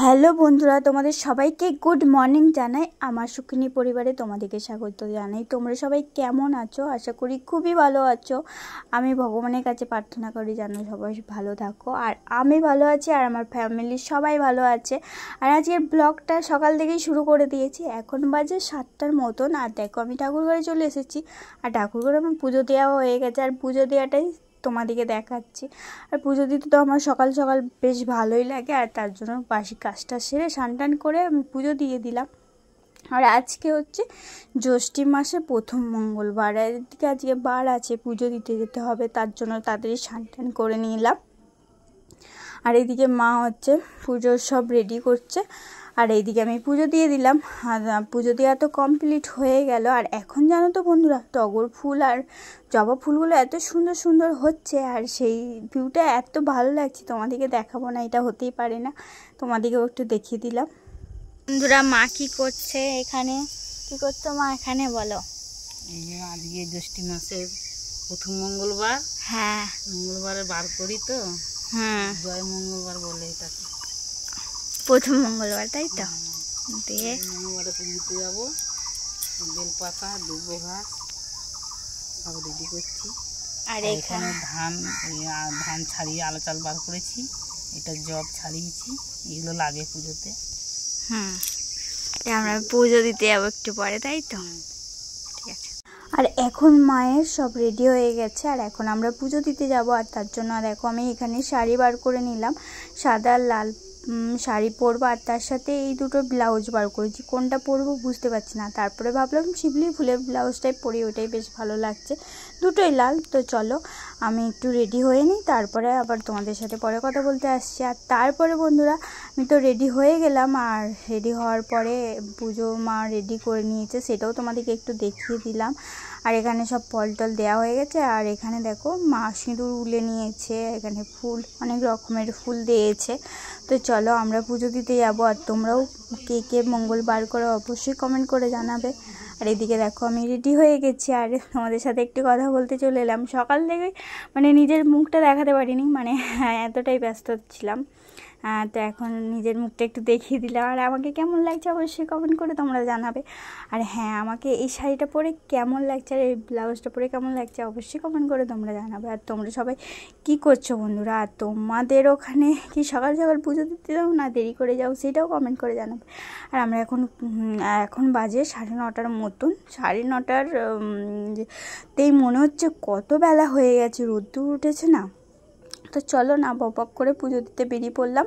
Hello বন্ধুরা, তোমাদের সবাইকে গুড মর্নিং জানাই। আমার সুখিনী পরিবারে তোমাদেরকে স্বাগত জানাই। তোমরা সবাই কেমন আছো? আশা করি খুবই ভালো আছো। আমি ভগবানের কাছে প্রার্থনা করি যেন সবাই ভালো থাকো, আর আমি ভালো আছি, আর আমার ফ্যামিলির সবাই ভালো আছে। আর আজকের ব্লগটা সকাল থেকেই শুরু করে দিয়েছি। এখন বাজে 7টার মতন। আর দেখো আমি ঠাকুরঘরে চলে এসেছি, আর ঠাকুরঘরে আমার পুজো দেওয়া হয়ে গেছে, আর পুজো দেওয়াটাই তোমাদেরকে দেখাচ্ছি। আর পুজো দিতে তো আমার সকাল সকাল বেশ ভালোই লাগে, আর তার জন্য বাসি কাজটা সেরে স্নান করে আমি পুজো দিয়ে দিলাম। আর আজকে হচ্ছে জ্যৈষ্ঠী মাসে প্রথম মঙ্গলবার, এদিকে আজকে বার আছে, পুজো দিতে যেতে হবে, তার জন্য তাড়াতাড়ি স্নান করে নিলাম। আর এইদিকে মা হচ্ছে পুজোর সব রেডি করছে, আর এইদিকে আমি পুজো দিয়ে দিলাম। আর পুজো দেওয়া তো কমপ্লিট হয়ে গেল। আর এখন জানো তো বন্ধুরা, টগর ফুল আর জবা ফুলগুলো এত সুন্দর সুন্দর হচ্ছে, আর সেই ভিউটা এত ভালো লাগছে, তোমাদেরকে দেখাবো না এটা হতেই পারে না, তোমাদেরকেও একটু দেখিয়ে দিলাম। বন্ধুরা মা কি করছে এখানে? কি করছো মা এখানে বলো? এই যে আজকে জ্যৈষ্ঠী মাসের প্রথম মঙ্গলবার। হ্যাঁ, মঙ্গলবারে বার করি তো, জয় মঙ্গলবার বলে এটাকে, প্রথম মঙ্গলবার, তাই তো? দিয়ে মঙ্গলবারে পুজোতে যাবো। বেলপাতা, দুব্বো ঘাস সব রেডি করছি। আর এখানে ধান ছাড়িয়ে আলো চাল বার করেছি, এটা জব ছাড়িয়েছি, এগুলো লাগে পুজোতে। আমরা পুজো দিতে যাবো একটু পরে, তাই তো? ঠিক আছে। আর এখন মায়ের সব রেডি হয়ে গেছে, আর এখন আমরা পুজো দিতে যাব। আর তার জন্য দেখো আমি এখানে শাড়ি বার করে নিলাম, সাদা লাল শাড়ি পরবো, আর তার সাথে এই দুটো ব্লাউজ বার করেছি। কোনটা পরবো বুঝতে পারছি না, তারপরে ভাবলাম শিবলি ফুলের ব্লাউজটাই পরি, ওটাই বেশ ভালো লাগছে, দুটোই লাল। তো চলো আমি একটু রেডি হয়ে নিই, তারপরে আবার তোমাদের সাথে পরে কথা বলতে আসছি। আর তারপরে বন্ধুরা আমি তো রেডি হয়ে গেলাম, আর রেডি হওয়ার পরে পুজো মা রেডি করে নিয়েছে, সেটাও তোমাদেরকে একটু দেখিয়ে দিলাম। আর এখানে সব ফল টল দেওয়া হয়ে গেছে, আর এখানে দেখো মা সিঁদুর উলে নিয়েছে, এখানে ফুল অনেক রকমের ফুল দিয়েছে। তো চলো আমরা পুজো দিতে যাবো। আর তোমরাও কে কে মঙ্গলবার করে অবশ্যই কমেন্ট করে জানাবে। আর এদিকে দেখো আমি রেডি হয়ে গেছি, আর তোমাদের সাথে একটু কথা বলতে চলে এলাম। সকাল থেকে মানে নিজের মুখটা দেখাতে পারিনি, মানে এতটাই ব্যস্ত ছিলাম। তো এখন নিজের মুখটা একটু দেখিয়ে দিলাম। আর আমাকে কেমন লাগছে অবশ্যই কমেন্ট করে তোমরা জানাবে। আর হ্যাঁ, আমাকে এই শাড়িটা পরে কেমন লাগছে আর এই ব্লাউজটা পরে কেমন লাগছে অবশ্যই কমেন্ট করে তোমরা জানাবে। আর তোমরা সবাই কি করছো বন্ধুরা? আর তোমাদের ওখানে কি সকাল সকাল পুজো দিতে যাও না দেরি করে যাও, সেটাও কমেন্ট করে জানাবে। আর আমরা এখন বাজে 9:30 মতন, 9:30 তেই মনে হচ্ছে কত বেলা হয়ে গেছে, রোদ্দুর উঠেছে না। তো চলো না বক করে পুজো দিতে বেরিয়ে পড়লাম।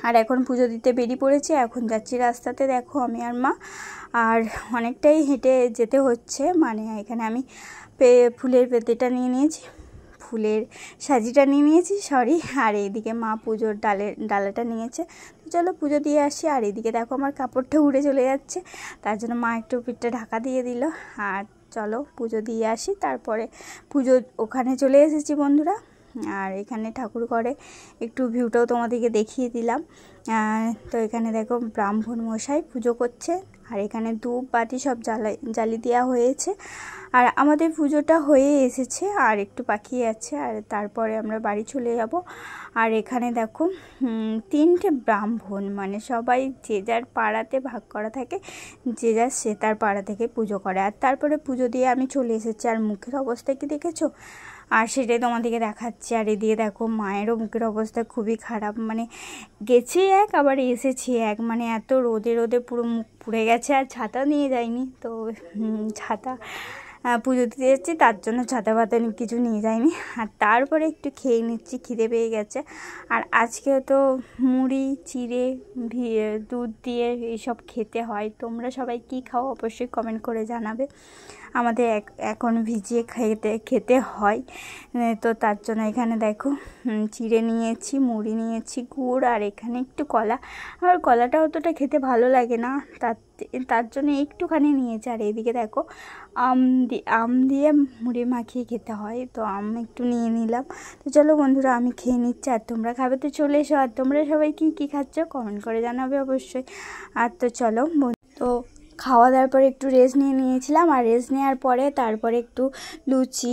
আর এখন পুজো দিতে বেরিয়ে পড়েছি, এখন যাচ্ছি রাস্তাতে, দেখো আমি আর মা। আর অনেকটাই হেঁটে যেতে হচ্ছে, মানে এখানে আমি ফুলের পেতেটা নিয়ে নিয়েছি, ফুলের সাজিটা নিয়ে নিয়েছি সরি। আর এইদিকে মা পুজোর ডালাটা নিয়েছে। তো চলো পুজো দিয়ে আসি। আর এইদিকে দেখো আমার কাপড়টা উড়ে চলে যাচ্ছে, তার জন্য মা একটু পিঠটা ঢাকা দিয়ে দিল। আর চলো পুজো দিয়ে আসি, তারপরে পুজো ওখানে চলে এসেছি বন্ধুরা। আর এখানে ঠাকুর ঘরে একটু ভিউটাও তোমাদেরকে দেখিয়ে দিলাম। তো এখানে দেখো ব্রাহ্মণ মশাই পুজো করছে, আর এখানে ধূপ বাতি সব জ্বালিয়ে দেওয়া হয়েছে। আর আমাদের পুজোটা হয়ে এসেছে, আর একটু বাকি আছে, আর তারপরে আমরা বাড়ি চলে যাব। আর এখানে দেখো 3টে ব্রাহ্মণ, মানে সবাই যে যার পাড়াতে ভাগ করা থাকে, যে যার সে তার পাড়া থেকে পুজো করে। আর তারপরে পুজো দিয়ে আমি চলে এসেছি। আর মুখের অবস্থা কি দেখেছো? আর সেটাই তোমাদেরকে দেখাচ্ছি। আর এদিকে দেখো মায়েরও মুখের অবস্থা খুবই খারাপ, মানে গেছি এক আবার এসেছি এক, মানে এত রোদে পুরো মুখ পুড়ে গেছে। আর ছাতা নিয়ে যাইনি, তো ছাতা পুজো দিতে যাচ্ছি, তার জন্য ছাতা পাতা কিছু নিয়ে যাইনি। আর তারপরে একটু খেয়ে নিচ্ছি, খিদে পেয়ে গেছে। আর আজকে তো মুড়ি চিড়ে দুধ দিয়ে এইসব খেতে হয়। তোমরা সবাই কি খাও অবশ্যই কমেন্ট করে জানাবে। আমাদের এখন ভিজিয়ে খেতে হয়, তো তার জন্য এখানে দেখো চিড়ে নিয়েছি, মুড়ি নিয়েছি, গুড়, আর এখানে একটু কলা। আর কলাটা অতটা খেতে ভালো লাগে না, তার জন্য একটুখানি নিয়েছি। আর এদিকে দেখো আম দিয়ে মুড়ি মাখিয়ে খেতে হয়, তো আম একটু নিয়ে নিলাম। তো চলো বন্ধুরা আমি খেয়ে নিচ্ছি, আর তোমরা খাবে তো চলে এসো। আর তোমরা সবাই কি খাচ্ছ কমেন্ট করে জানাবে অবশ্যই। আর তো চলো, তো খাওয়া দাওয়ার পরে একটু রেস্ট নিয়েছিলাম, আর রেস্ট নেওয়ার পরে তারপরে একটু লুচি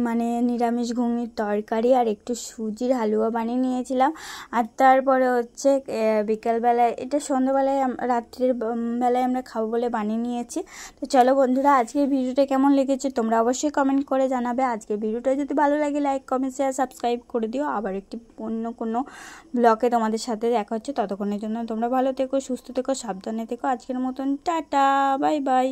মানে নিরামিষ ঘুগনির তরকারি আর একটু সুজির হালুয়া বানিয়ে নিয়েছিলাম। আর তারপরে হচ্ছে বিকালবেলায়, এটা সন্ধ্যাবেলায় রাত্রের বেলায় আমরা খাবো বলে বানিয়ে নিয়েছি। তো চলো বন্ধুরা, আজকের ভিডিওটা কেমন লেগেছে তোমরা অবশ্যই কমেন্ট করে জানাবে। আজকের ভিডিওটা যদি ভালো লাগে লাইক কমেন্ট শেয়ার সাবস্ক্রাইব করে দিও। আবার একটি অন্য কোনো ব্লগে তোমাদের সাথে দেখা হচ্ছে, ততক্ষণের জন্য তোমরা ভালো থেকো, সুস্থ থেকো, সাবধানে থেকো। আজকের মতন টাটা, বাই বাই।